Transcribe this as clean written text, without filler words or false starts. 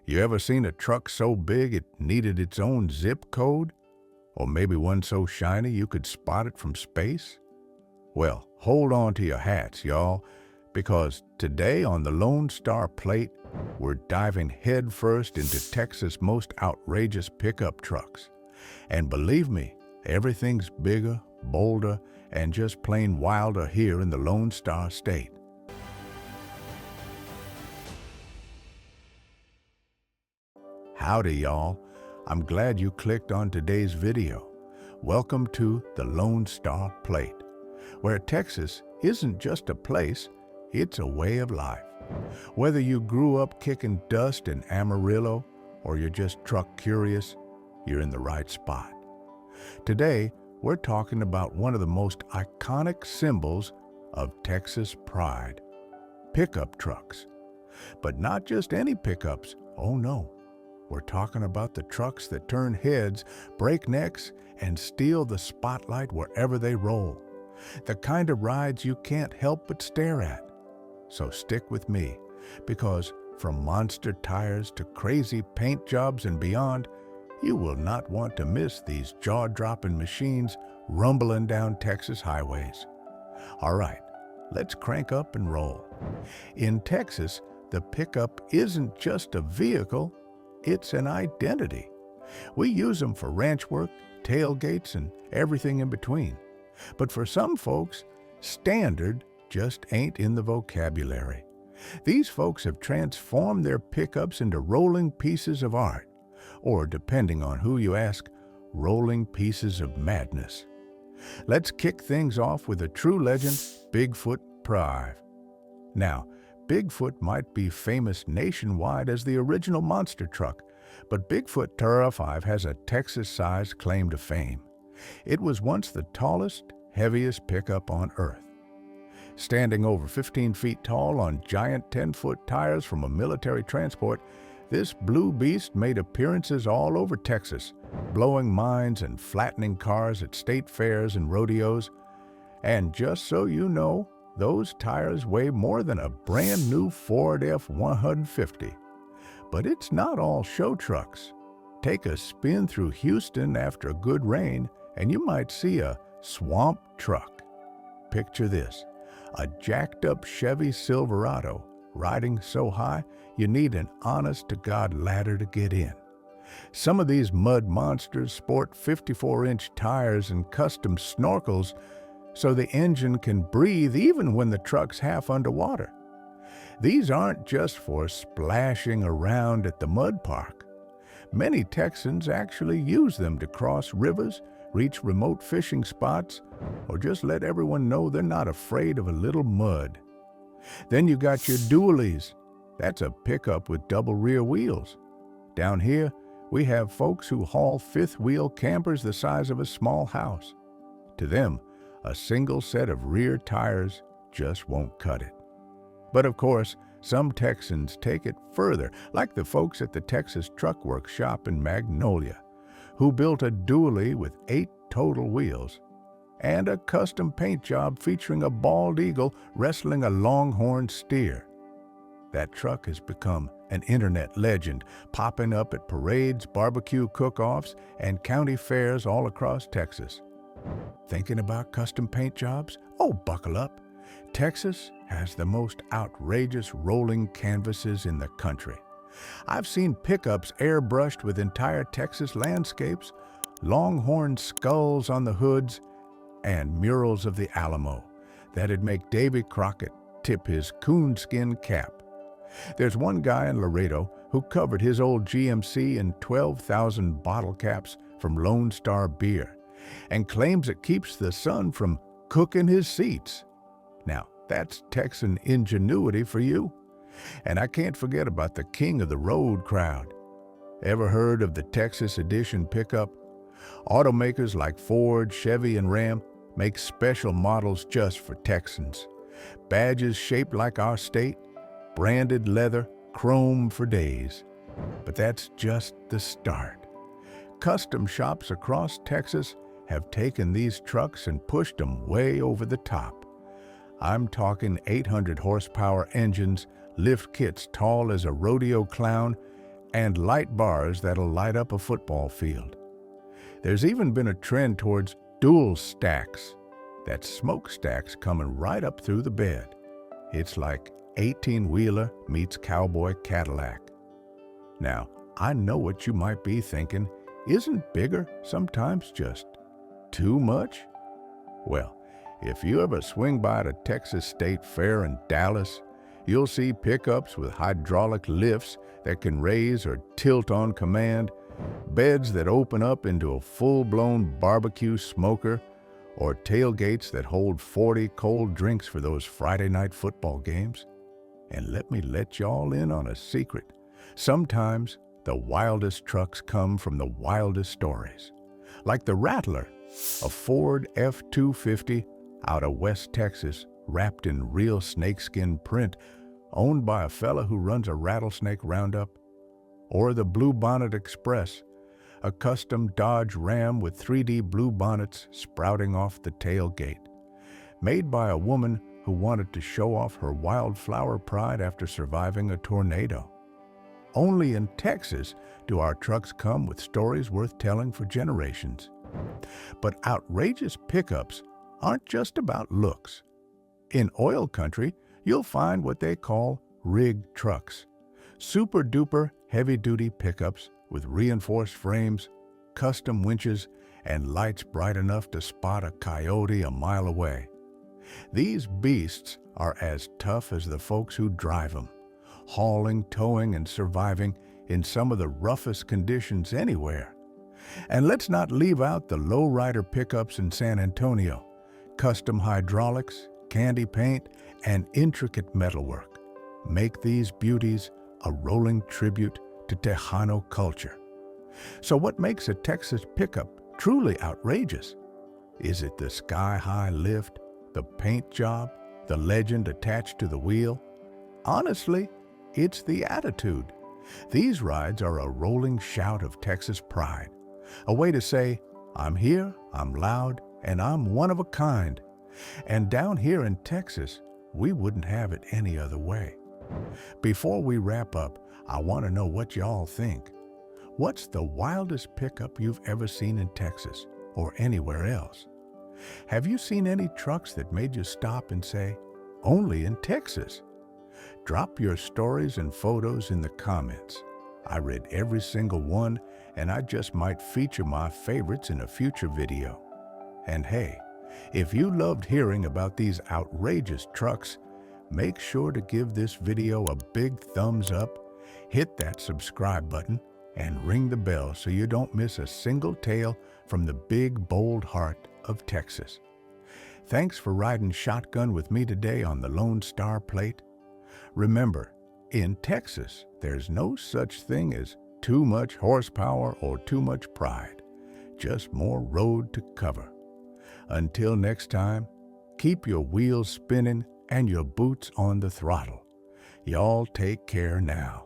You ever seen a truck so big it needed its own zip code? Or maybe one so shiny you could spot it from space? Well, hold on to your hats, y'all, because today on the Lone Star Plate, we're diving headfirst into Texas' most outrageous pickup trucks. And believe me, everything's bigger, bolder, and just plain wilder here in the Lone Star State. Howdy, y'all. I'm glad you clicked on today's video. Welcome to the Lone Star Plate, where Texas isn't just a place, it's a way of life. Whether you grew up kicking dust in Amarillo or you're just truck curious, you're in the right spot. Today, we're talking about one of the most iconic symbols of Texas pride, pickup trucks. But not just any pickups, oh no. We're talking about the trucks that turn heads, break necks, and steal the spotlight wherever they roll. The kind of rides you can't help but stare at. So stick with me, because from monster tires to crazy paint jobs and beyond, you will not want to miss these jaw-dropping machines rumbling down Texas highways. All right, let's crank up and roll. In Texas, the pickup isn't just a vehicle, it's an identity. We use them for ranch work, tailgates, and everything in between. But for some folks, standard just ain't in the vocabulary. These folks have transformed their pickups into rolling pieces of art, or depending on who you ask, rolling pieces of madness. Let's kick things off with a true legend, Bigfoot Prive. Now, Bigfoot might be famous nationwide as the original monster truck, but Bigfoot Terra 5 has a Texas-sized claim to fame. It was once the tallest, heaviest pickup on Earth. Standing over 15 feet tall on giant 10-foot tires from a military transport, this blue beast made appearances all over Texas, blowing minds and flattening cars at state fairs and rodeos. And just so you know, those tires weigh more than a brand new Ford F-150. But it's not all show trucks. Take a spin through Houston after a good rain, and you might see a swamp truck. Picture this, a jacked-up Chevy Silverado riding so high you need an honest-to-God ladder to get in. Some of these mud monsters sport 54-inch tires and custom snorkels so the engine can breathe even when the truck's half underwater. These aren't just for splashing around at the mud park. Many Texans actually use them to cross rivers, reach remote fishing spots, or just let everyone know they're not afraid of a little mud. Then you got your dualies. That's a pickup with double rear wheels. Down here, we have folks who haul fifth-wheel campers the size of a small house. To them, a single set of rear tires just won't cut it. But of course, some Texans take it further, like the folks at the Texas Truck Workshop in Magnolia, who built a dually with 8 total wheels and a custom paint job featuring a bald eagle wrestling a longhorn steer. That truck has become an internet legend, popping up at parades, barbecue cook-offs, and county fairs all across Texas. Thinking about custom paint jobs? Oh, buckle up. Texas has the most outrageous rolling canvases in the country. I've seen pickups airbrushed with entire Texas landscapes, longhorn skulls on the hoods, and murals of the Alamo that'd make Davy Crockett tip his coonskin cap. There's one guy in Laredo who covered his old GMC in 12,000 bottle caps from Lone Star beer and claims it keeps the sun from cooking his seats. Now, that's Texan ingenuity for you. And I can't forget about the king of the road crowd. Ever heard of the Texas Edition pickup? Automakers like Ford, Chevy, and Ram make special models just for Texans. Badges shaped like our state, branded leather, chrome for days. But that's just the start. Custom shops across Texas have taken these trucks and pushed them way over the top. I'm talking 800 horsepower engines, lift kits tall as a rodeo clown, and light bars that'll light up a football field. There's even been a trend towards dual stacks. That's smokestacks coming right up through the bed. It's like 18-wheeler meets cowboy Cadillac. Now, I know what you might be thinking. Isn't bigger sometimes just too much? Well, if you ever swing by the Texas State Fair in Dallas, you'll see pickups with hydraulic lifts that can raise or tilt on command, beds that open up into a full-blown barbecue smoker, or tailgates that hold 40 cold drinks for those Friday night football games. And let me let y'all in on a secret. Sometimes the wildest trucks come from the wildest stories. Like the Rattler, a Ford F-250 out of West Texas, wrapped in real snakeskin print, owned by a fella who runs a rattlesnake roundup. Or the Bluebonnet Express, a custom Dodge Ram with 3D bluebonnets sprouting off the tailgate, made by a woman who wanted to show off her wildflower pride after surviving a tornado. Only in Texas do our trucks come with stories worth telling for generations. But outrageous pickups aren't just about looks. In oil country, you'll find what they call rig trucks, super-duper heavy-duty pickups with reinforced frames, custom winches, and lights bright enough to spot a coyote a mile away. These beasts are as tough as the folks who drive them, hauling, towing, and surviving in some of the roughest conditions anywhere. And let's not leave out the lowrider pickups in San Antonio, custom hydraulics, candy paint, and intricate metalwork. Make these beauties a rolling tribute to Tejano culture. So what makes a Texas pickup truly outrageous? Is it the sky-high lift, the paint job, the legend attached to the wheel? Honestly, it's the attitude. These rides are a rolling shout of Texas pride, a way to say, I'm here, I'm loud, and I'm one of a kind. And down here in Texas, we wouldn't have it any other way. Before we wrap up, I want to know what y'all think. What's the wildest pickup you've ever seen in Texas or anywhere else? Have you seen any trucks that made you stop and say, only in Texas? Drop your stories and photos in the comments. I read every single one, and I just might feature my favorites in a future video. And hey, if you loved hearing about these outrageous trucks, make sure to give this video a big thumbs up, hit that subscribe button, and ring the bell so you don't miss a single tale from the big, bold heart of Texas. Thanks for riding shotgun with me today on the Lone Star Plate. Remember, in Texas, there's no such thing as too much horsepower or too much pride, just more road to cover. Until next time, keep your wheels spinning and your boots on the throttle. Y'all take care now.